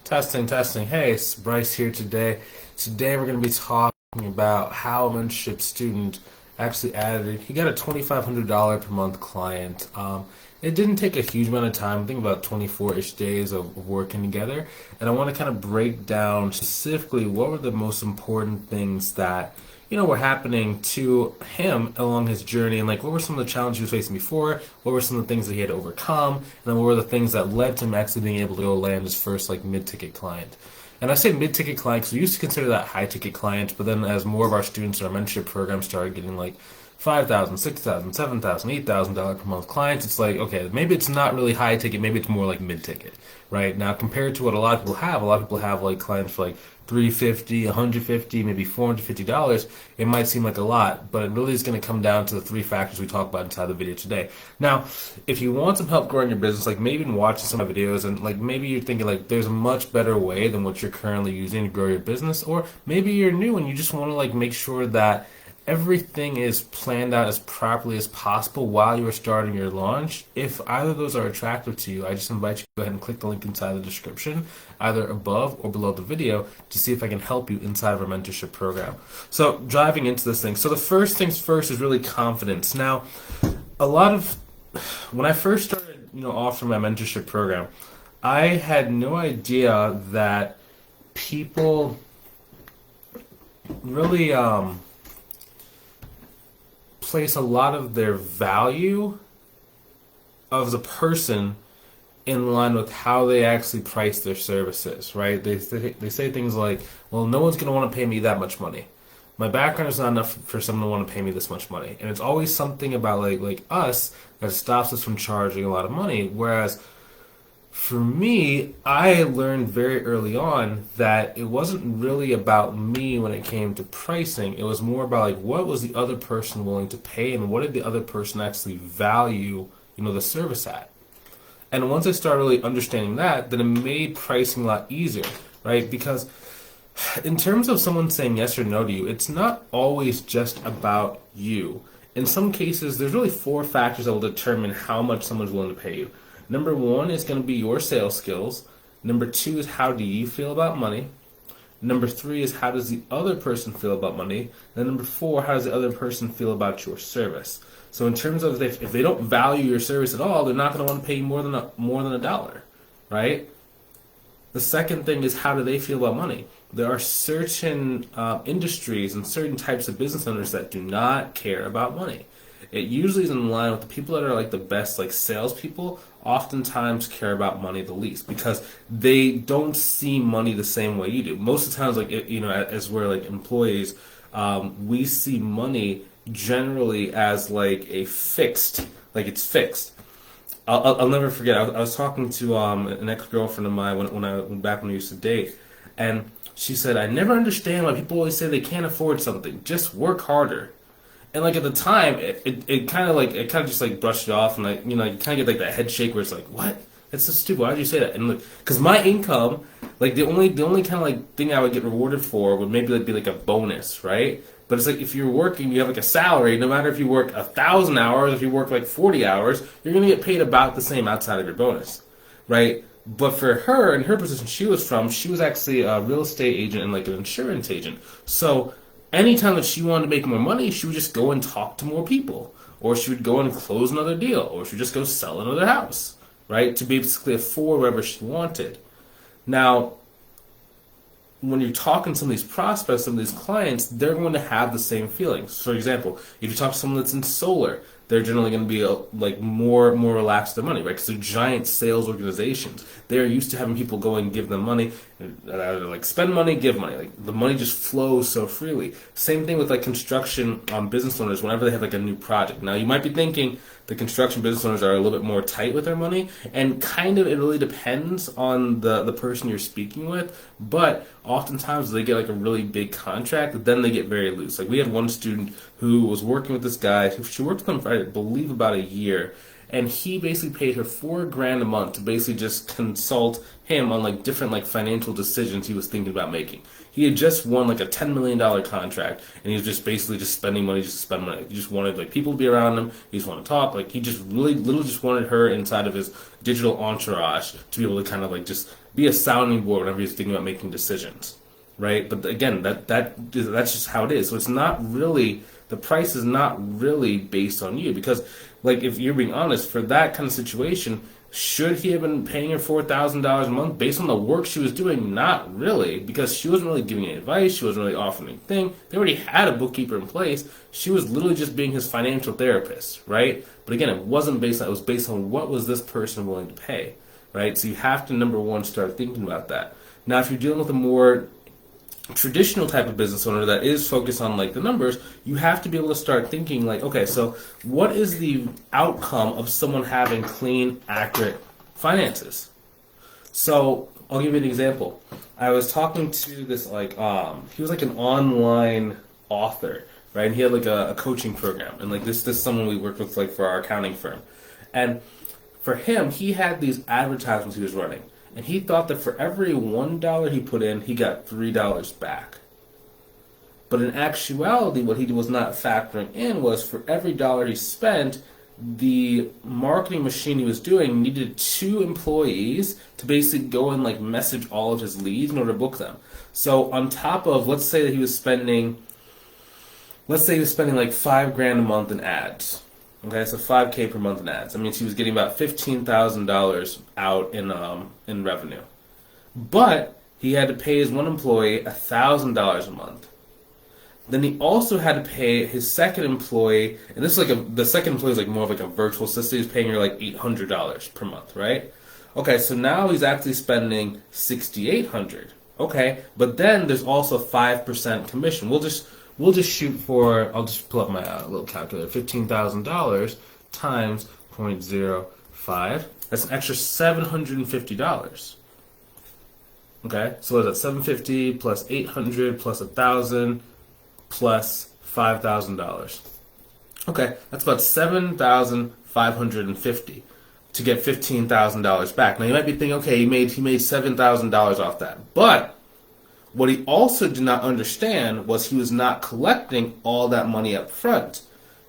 Testing, testing. Hey, it's Bryce here today. Today we're going to be talking about how a mentorship student actually added. He got a $2,500 per month client. It didn't take a huge amount of time. I think about 24-ish days of working together. And I want to kind of break down specifically what were the most important things that were happening to him along his journey, and like what were some of the challenges he was facing before, what were some of the things that he had to overcome, and then what were the things that led to him actually being able to go land his first like mid-ticket client. And I say mid-ticket client because we used to consider that high-ticket client, but then as more of our students in our mentorship program started getting like $5,000, $6,000, $7,000, $8,000 per month clients, it's like, okay, maybe it's not really high ticket, maybe it's more like mid ticket, right? Now, compared to what a lot of people have like clients for like $350, $150, maybe $450. It might seem like a lot, but it really is going to come down to the three factors we talk about inside the video today. Now, if you want some help growing your business, like maybe even watching some of my videos, and like maybe you're thinking like there's a much better way than what you're currently using to grow your business, or maybe you're new and you just want to like make sure that everything is planned out as properly as possible while you are starting your launch. If either of those are attractive to you, I just invite you to go ahead and click the link inside the description, either above or below the video, to see if I can help you inside of our mentorship program. So diving into this thing. So the first things first is really confidence. Now, when I first started, offering my mentorship program, I had no idea that people really, place a lot of their value of the person in line with how they actually price their services, right? They say things like, well, no one's going to want to pay me that much money. My background is not enough for someone to want to pay me this much money. And it's always something about like us that stops us from charging a lot of money. Whereas for me, I learned very early on that it wasn't really about me when it came to pricing. It was more about like what was the other person willing to pay, and what did the other person actually value, the service at. And once I started really understanding that, then it made pricing a lot easier, right? Because in terms of someone saying yes or no to you, it's not always just about you. In some cases, there's really four factors that will determine how much someone's willing to pay you. Number one is going to be your sales skills. Number two is how do you feel about money. Number three is how does the other person feel about money. And then number four, how does the other person feel about your service. So in terms of if they don't value your service at all, they're not going to want to pay you more than a dollar, right? The second thing is how do they feel about money. There are certain industries and certain types of business owners that do not care about money. It usually is in line with the people that are like the best like salespeople oftentimes care about money the least because they don't see money the same way you do. Most of the times, like, as we're like employees, we see money generally as like it's fixed. I'll never forget. I was talking to an ex-girlfriend of mine when I used to date, and she said, "I never understand why people always say they can't afford something. Just work harder." And like at the time, it kind of just like brushed it off, and like you kind of get like that head shake where it's like, what? That's so stupid. Why did you say that? And because my income, like the only kind of like thing I would get rewarded for would maybe like be like a bonus, right? But it's like if you're working, you have like a salary. No matter if you work 1,000 hours, if you work like 40 hours, you're gonna get paid about the same outside of your bonus, right? But for her, in her position she was actually a real estate agent and like an insurance agent. So anytime that she wanted to make more money, she would just go and talk to more people, or she would go and close another deal, or she would just go sell another house, right, to basically afford whatever she wanted. Now, when you're talking to some of these prospects, some of these clients, they're going to have the same feelings. For example, if you talk to someone that's in solar, they're generally going to be like more relaxed with their money, right? Because they're giant sales organizations. They're used to having people go and give them money, like spend money, give money. Like the money just flows so freely. Same thing with like construction business owners. Whenever they have like a new project, now you might be thinking the construction business owners are a little bit more tight with their money, and kind of it really depends on the person you're speaking with. But oftentimes they get like a really big contract, then they get very loose. Like we had one student who was working with this guy. She worked with him for I believe about a year, and he basically paid her $4,000 a month to basically just consult him on like different like financial decisions he was thinking about making. He had just won like a $10 million contract, and he was just basically just spending money just to spend money. He just wanted like people to be around him. He just wanted to talk. Like he just really literally just wanted her inside of his digital entourage to be able to kind of like just be a sounding board whenever he's thinking about making decisions, right? But again, that's just how it is. So it's not really, the price is not really based on you, because like if you're being honest, for that kind of situation, should he have been paying her $4,000 a month based on the work she was doing? Not really, because she wasn't really giving any advice. She wasn't really offering anything. They already had a bookkeeper in place. She was literally just being his financial therapist, right? But again, it wasn't based on, it was based on what was this person willing to pay, right? So you have to, number one, start thinking about that. Now, if you're dealing with a more traditional type of business owner that is focused on like the numbers, you have to be able to start thinking like, okay, so what is the outcome of someone having clean, accurate finances? So I'll give you an example. I was talking to this like he was like an online author, right? And he had like a coaching program, and like this is someone we worked with like for our accounting firm. And for him, he had these advertisements he was running. And he thought that for every $1 he put in, he got $3 back. But in actuality, what he was not factoring in was for every dollar he spent, the marketing machine he was doing needed 2 employees to basically go and like message all of his leads in order to book them. So on top of, let's say he was spending like $5,000 a month in ads. Okay, so $5K per month in ads. That means he was getting about $15,000 out in revenue. But he had to pay his one employee $1,000 a month. Then he also had to pay his second employee, and this is like the second employee is like more of like a virtual assistant. He's paying her like $800 per month, right? Okay, so now he's actually spending $6,800. Okay, but then there's also 5% commission. We'll just shoot for, I'll just pull up my little calculator, $15,000 times 0.05. That's an extra $750. Okay, so what is that? $750 plus $800 plus $1,000 plus $5,000. Okay, that's about $7,550 to get $15,000 back. Now you might be thinking, okay, he made $7,000 off that, but what he also did not understand was he was not collecting all that money up front.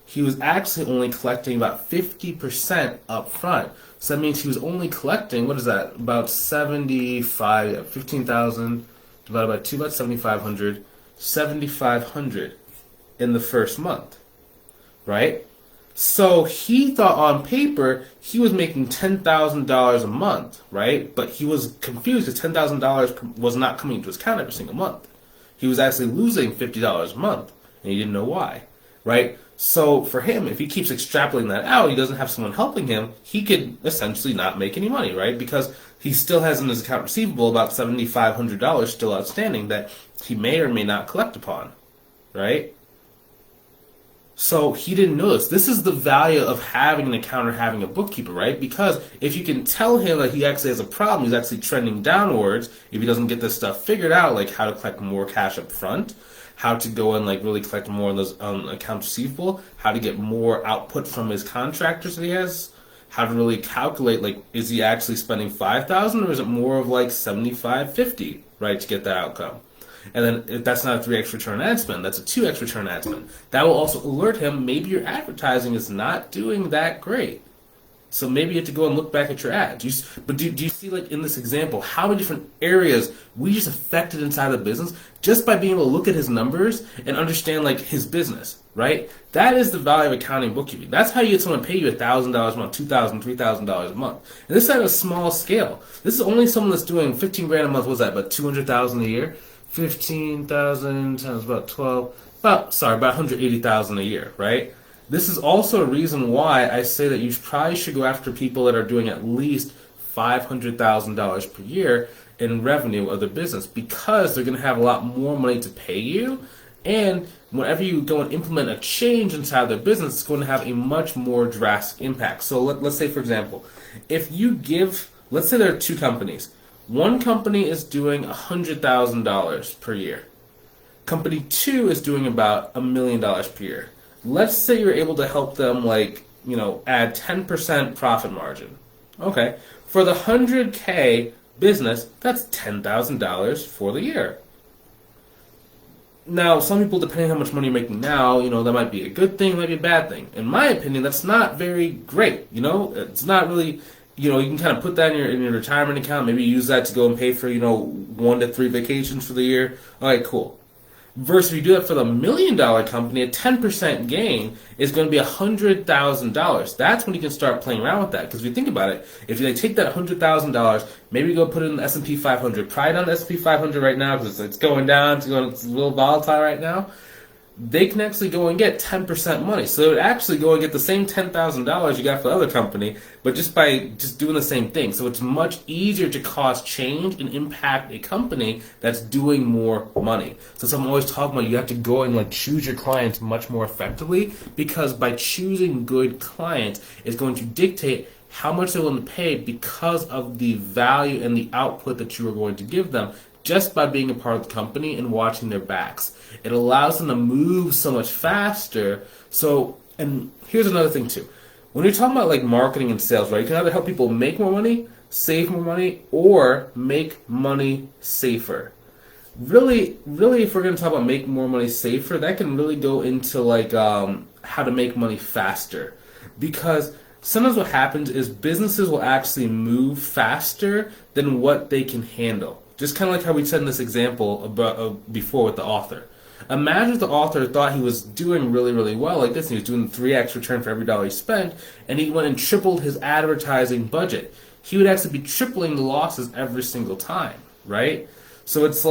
He was actually only collecting about 50% up front. So that means he was only collecting, what is that, about 15,000 divided by 2, about 7,500 in the first month, right? So he thought on paper he was making $10,000 a month, right? But he was confused because $10,000 was not coming into his account every single month. He was actually losing $50 a month, and he didn't know why, right? So for him, if he keeps extrapolating that out, he doesn't have someone helping him, he could essentially not make any money, right? Because he still has in his account receivable about $7,500 still outstanding that he may or may not collect upon, right? So he didn't know this. This is the value of having an accountant or having a bookkeeper, right? Because if you can tell him that he actually has a problem, he's actually trending downwards, if he doesn't get this stuff figured out, like how to collect more cash up front, how to go and like really collect more of those accounts receivable, how to get more output from his contractors that he has, how to really calculate, like, is he actually spending $5,000 or is it more of like $7,550, right, to get that outcome? And then if that's not a 3x return on ad spend, that's a 2x return on ad spend. That will also alert him maybe your advertising is not doing that great. So maybe you have to go and look back at your ads. Do you see, like in this example, how many different areas we just affected inside the business just by being able to look at his numbers and understand like his business, right? That is the value of accounting and bookkeeping. That's how you get someone to pay you $1,000 a month, $2,000, $3,000 a month. And this is at a small scale. This is only someone that's doing $15,000 a month. What's that? About $200,000 a year. 15,000 times about about $180,000 a year, right? This is also a reason why I say that you probably should go after people that are doing at least $500,000 per year in revenue of their business, because they're going to have a lot more money to pay you, and whenever you go and implement a change inside their business, it's going to have a much more drastic impact. So let's say, for example, if you give, let's say there are 2 companies. One company is doing $100,000 per year. Company 2 is doing about $1 million per year. Let's say you're able to help them, like, add 10% profit margin. Okay, for the 100K business, that's $10,000 for the year. Now, some people, depending on how much money you're making now, that might be a good thing, it might be a bad thing. In my opinion, that's not very great. It's not really you can kind of put that in your retirement account. Maybe use that to go and pay for 1 to 3 vacations for the year. All right, cool. Versus if you do that for the $1 million company, a 10% gain is going to be $100,000. That's when you can start playing around with that. Because if you think about it, if you take that $100,000, maybe go put it in the S&P 500. Try it on the S&P 500 right now because it's going down. It's a little volatile right now. They can actually go and get 10% money. So they would actually go and get the same $10,000 you got for the other company, but just by doing the same thing. So it's much easier to cause change and impact a company that's doing more money. So I'm always talking about you have to go and choose your clients much more effectively, because by choosing good clients is going to dictate how much they're willing to pay because of the value and the output that you are going to give them, just by being a part of the company and watching their backs. It allows them to move so much faster. So, and here's another thing too. When you're talking about marketing and sales, right, you can either help people make more money, save more money, or make money safer. Really, if we're going to talk about making more money safer, that can really go into how to make money faster. Because sometimes what happens is businesses will actually move faster than what they can handle. Just kind of like how we said in this example about before with the author. Imagine if the author thought he was doing really, really well like this, and he was doing 3x return for every dollar he spent, and he went and tripled his advertising budget. He would actually be tripling the losses every single time, right? So it's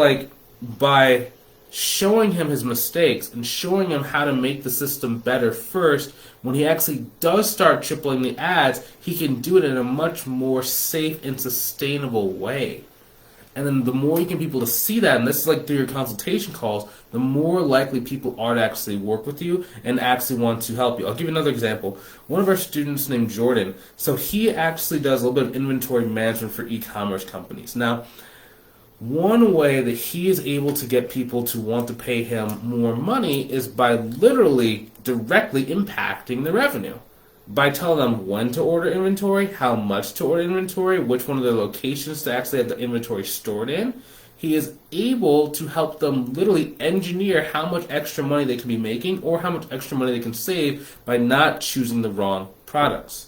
by showing him his mistakes and showing him how to make the system better first, when he actually does start tripling the ads, he can do it in a much more safe and sustainable way. And then the more you get people to see that, and this is through your consultation calls, the more likely people are to actually work with you and actually want to help you. I'll give you another example. One of our students named Jordan, so he actually does a little bit of inventory management for e-commerce companies. Now, one way that he is able to get people to want to pay him more money is by literally directly impacting the revenue. By telling them when to order inventory, how much to order inventory, which one of their locations to actually have the inventory stored in, he is able to help them literally engineer how much extra money they can be making or how much extra money they can save by not choosing the wrong products.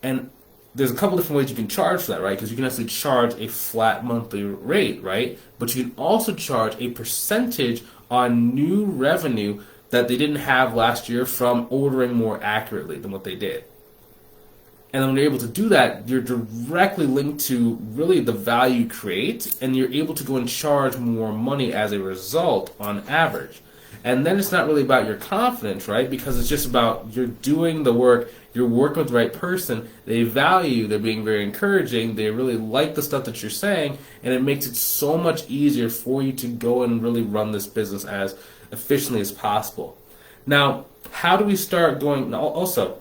And there's a couple different ways you can charge for that, right? Because you can actually charge a flat monthly rate, right? But you can also charge a percentage on new revenue that they didn't have last year from ordering more accurately than what they did. And then when you're able to do that, you're directly linked to really the value you create, and you're able to go and charge more money as a result on average. And then it's not really about your confidence, right? Because it's just about you're doing the work, you're working with the right person, they value you, they're being very encouraging, they really like the stuff that you're saying, and it makes it so much easier for you to go and really run this business as efficiently as possible. Now, how do we start going? Also,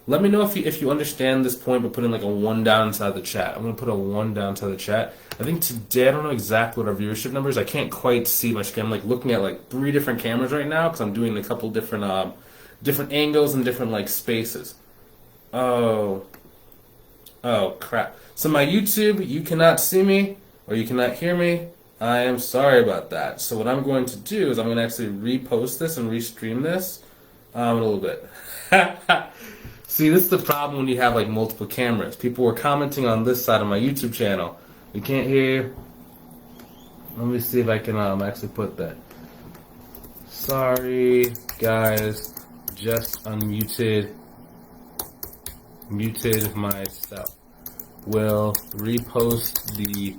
let me know if you understand this point by putting a 1 down inside the chat. I'm going to put a 1 down inside the chat. I think today, I don't know exactly what our viewership number is. I can't quite see my screen. I'm looking at 3 different cameras right now because I'm doing a couple different different angles and different spaces. Oh crap. So my YouTube, you cannot see me or you cannot hear me. I am sorry about that. So what I'm going to do is I'm going to actually repost this and restream this a little bit. See, this is the problem when you have multiple cameras. People were commenting on this side of my YouTube channel. We can't hear you. Let me see if I can actually put that. Sorry, guys. Just muted myself. Will repost the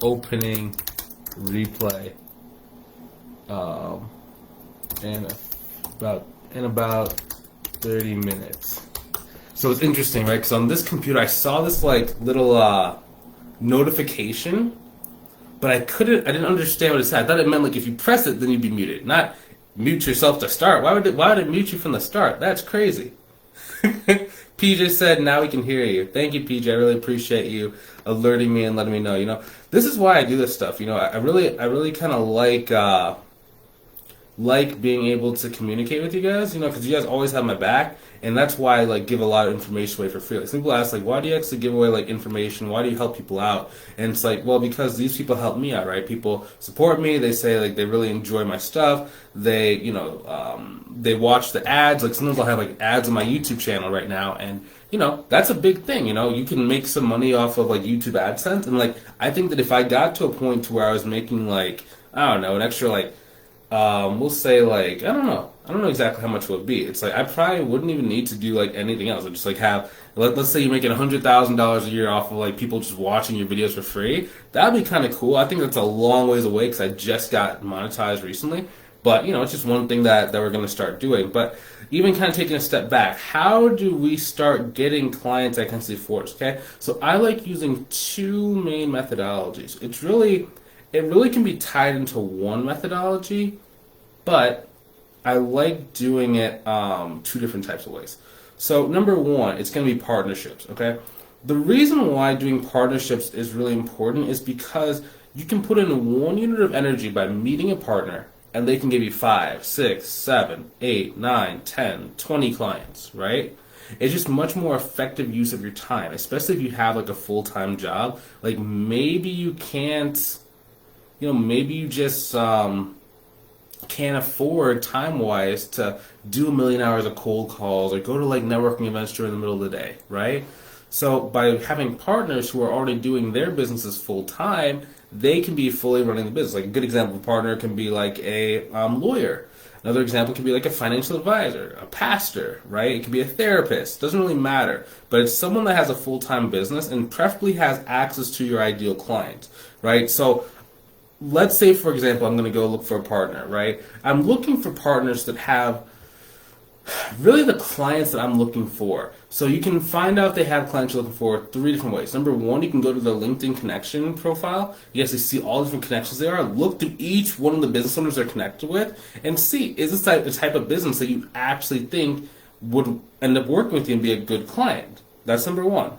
opening replay in about 30 minutes. So it's interesting, right? Because on this computer I saw this little notification, but I didn't understand what it said. I thought it meant if you press it then you'd be muted, not mute yourself to start. Why would it mute you from the start? That's crazy. PJ said, now we can hear you. Thank you, PJ. I really appreciate you alerting me and letting me know. This is why I do this stuff. I really kind of like being able to communicate with you guys, because you guys always have my back, and that's why I give a lot of information away for free. People ask, why do you actually give away information? Why do you help people out? And it's well, because these people help me out, right? People support me. They say they really enjoy my stuff. They they watch the ads. Sometimes I'll have ads on my YouTube channel right now, and that's a big thing. You can make some money off of like YouTube AdSense, and like I think that if I got to a point to where I was making like I don't know an extra like we'll say like I don't know exactly how much it would be. It's like I probably wouldn't even need to do like anything else. I'd just like have let's say you're making $100,000 a year off of like people just watching your videos for free. That'd be kind of cool. I think that's a long ways away because I just got monetized recently. But it's just one thing that we're going to start doing. But even kind of taking a step back, how do we start getting clients that can see for us? Okay, so I like using two main methodologies. It really can be tied into one methodology, but I like doing it two different types of ways. So number one, it's going to be partnerships. Okay, the reason why doing partnerships is really important is because you can put in 1 unit of energy by meeting a partner, and they can give you 5, 6, 7, 8, 9, 10, 20 clients, right? It's just much more effective use of your time, especially if you have like a full-time job. Like maybe you can't, maybe you just can't afford time-wise to do 1,000,000 hours of cold calls or go to like networking events during the middle of the day, right? So by having partners who are already doing their businesses full-time, they can be fully running the business. Like a good example of a partner can be like a lawyer. Another example can be like a financial advisor, a pastor, right? It can be a therapist. Doesn't really matter. But it's someone that has a full-time business and preferably has access to your ideal client, right? So let's say, for example, I'm going to go look for a partner, right? I'm looking for partners that have really the clients that I'm looking for. So you can find out if they have clients you're looking for 3 different ways. Number one, you can go to the LinkedIn connection profile. You actually see all the different connections there are. Look through each one of the business owners they're connected with and see, is this the type of business that you actually think would end up working with you and be a good client? That's number one.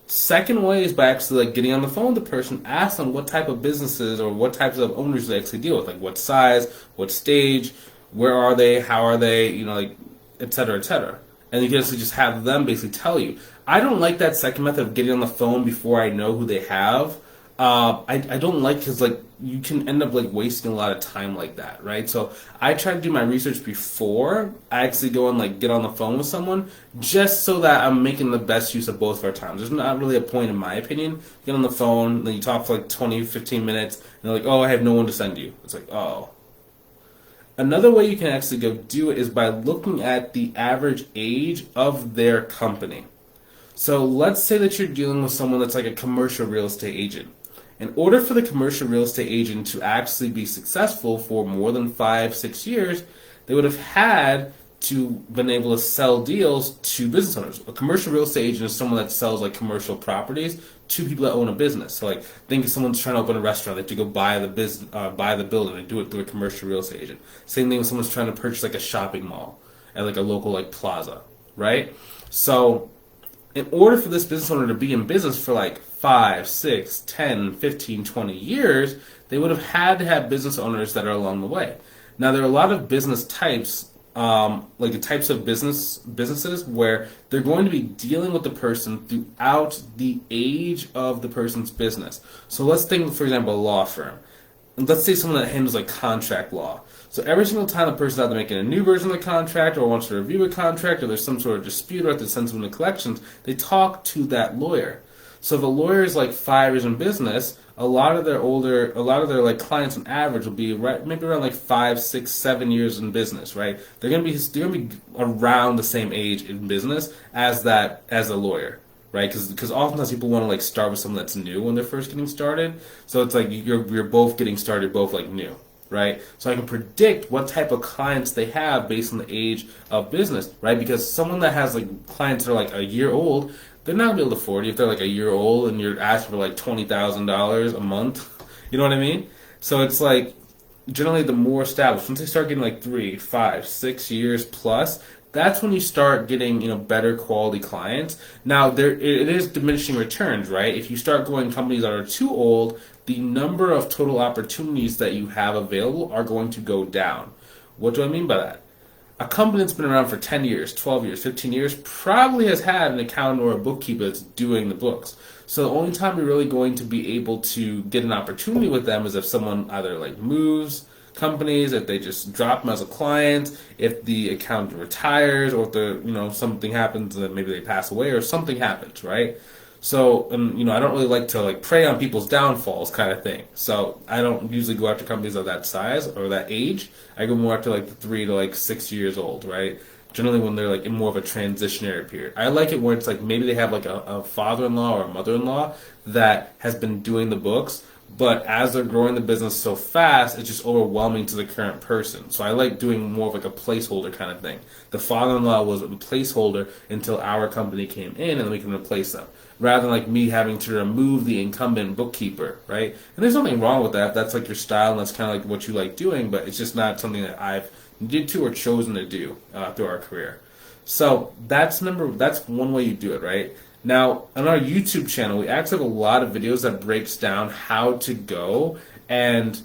Second way is by actually like getting on the phone with the person, ask them what type of businesses or what types of owners they actually deal with, like what size, what stage, where are they, how are they, like et cetera, et cetera. And you can actually just have them basically tell you. I don't like that second method of getting on the phone before I know who they have. I don't like because like you can end up like wasting a lot of time like that, right? So I try to do my research before I actually go and like get on the phone with someone, just so that I'm making the best use of both of our times. There's not really a point in my opinion. Get on the phone, then you talk for like 20, 15 minutes, and they're like, oh, I have no one to send you. It's like, oh. Another way you can actually go do it is by looking at the average age of their company. So let's say that you're dealing with someone that's like a commercial real estate agent. In order for the commercial real estate agent to actually be successful for more than 5, 6 years, they would have had to been able to sell deals to business owners. A commercial real estate agent is someone that sells like commercial properties to people that own a business. So like think if someone's trying to open a restaurant, they have to go buy the business, buy the building. They do it through a commercial real estate agent. Same thing when someone's trying to purchase like a shopping mall at like a local like plaza, right? So in order for this business owner to be in business for like 5, 6, 10, 15, 20 years, they would have had to have business owners that are along the way. Now there are a lot of business types, like the types of businesses where they're going to be dealing with the person throughout the age of the person's business. So let's think, for example, a law firm. And let's say someone that handles like contract law. So every single time the person's either making a new version of the contract or wants to review a contract or there's some sort of dispute or have to send someone to collections, they talk to that lawyer. So if a lawyer is like 5 years in business, a lot of their like clients on average will be maybe around like 5, 6, 7 years in business, right? They're gonna be around the same age in business as a lawyer, right? Because oftentimes people want to like start with someone that's new when they're first getting started. So it's like you're both getting started, both like new, right? So I can predict what type of clients they have based on the age of business, right? Because someone that has like clients that are like a year old, they're not going to be able to afford you if they're like a year old and you're asking for like $20,000 a month. You know what I mean? So it's like generally the more established, once they start getting like 3, 5, 6 years plus, that's when you start getting better quality clients. Now it is diminishing returns, right? If you start going companies that are too old, the number of total opportunities that you have available are going to go down. What do I mean by that? A company that's been around for 10 years, 12 years, 15 years probably has had an accountant or a bookkeeper that's doing the books. So the only time you're really going to be able to get an opportunity with them is if someone either like moves, companies, if they just drop them as a client, if the accountant retires, or if something happens and maybe they pass away or something happens, right? So, and I don't really like to prey on people's downfalls, kind of thing. So I don't usually go after companies of that size or that age. I go more after the 3 to 6 years old, right? Generally when they're in more of a transitionary period. I like it where it's maybe they have a father-in-law or a mother-in-law that has been doing the books, but as they're growing the business so fast, it's just overwhelming to the current person. So I like doing more of a placeholder kind of thing. The father-in-law was a placeholder until our company came in, and then we can replace them, rather than me having to remove the incumbent bookkeeper, right? And there's nothing wrong with that. If that's your style and that's kind of what you like doing, but it's just not something that I've needed to or chosen to do through our career. So that's one way you do it, right? Now, on our YouTube channel, we actually have a lot of videos that breaks down how to go and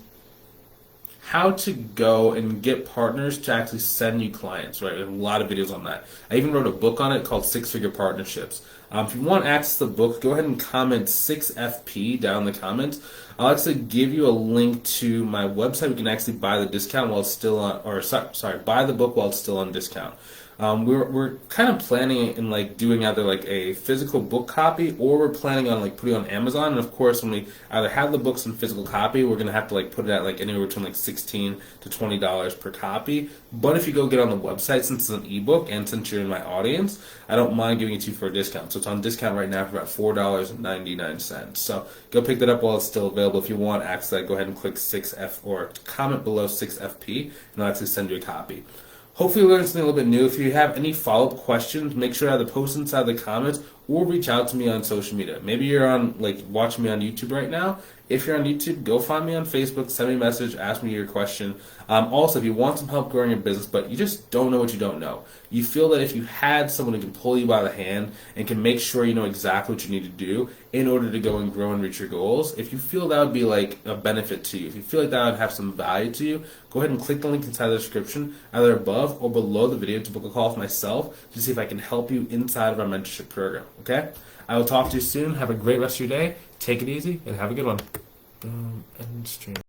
get partners to actually send you clients, right? We have a lot of videos on that. I even wrote a book on it called 6-Figure Partnerships. If you want access to the book, go ahead and comment 6FP down in the comments. I'll actually give you a link to my website. You can actually buy the discount while it's still on, buy the book while it's still on discount. We're kind of planning in doing either a physical book copy, or we're planning on putting it on Amazon. And of course, when we either have the books in physical copy, we're gonna have to put it at anywhere between $16 to $20 per copy. But if you go get on the website, since it's an ebook and since you're in my audience, I don't mind giving it to you for a discount. So it's on discount right now for about $4.99. So go pick that up while it's still available. If you want access to that, go ahead and click 6F or comment below 6FP, and I'll actually send you a copy. Hopefully you learned something a little bit new. If you have any follow-up questions, make sure to either post inside the comments or reach out to me on social media. Maybe you're on watching me on YouTube right now. If you're on YouTube, go find me on Facebook, send me a message, ask me your question. Also, if you want some help growing your business, but you just don't know what you don't know, you feel that if you had someone who can pull you by the hand and can make sure you know exactly what you need to do in order to go and grow and reach your goals, if you feel that would be a benefit to you, if you feel that would have some value to you, go ahead and click the link inside the description, either above or below the video, to book a call with myself to see if I can help you inside of our mentorship program. Okay? I will talk to you soon. Have a great rest of your day. Take it easy and have a good one. Boom, end stream.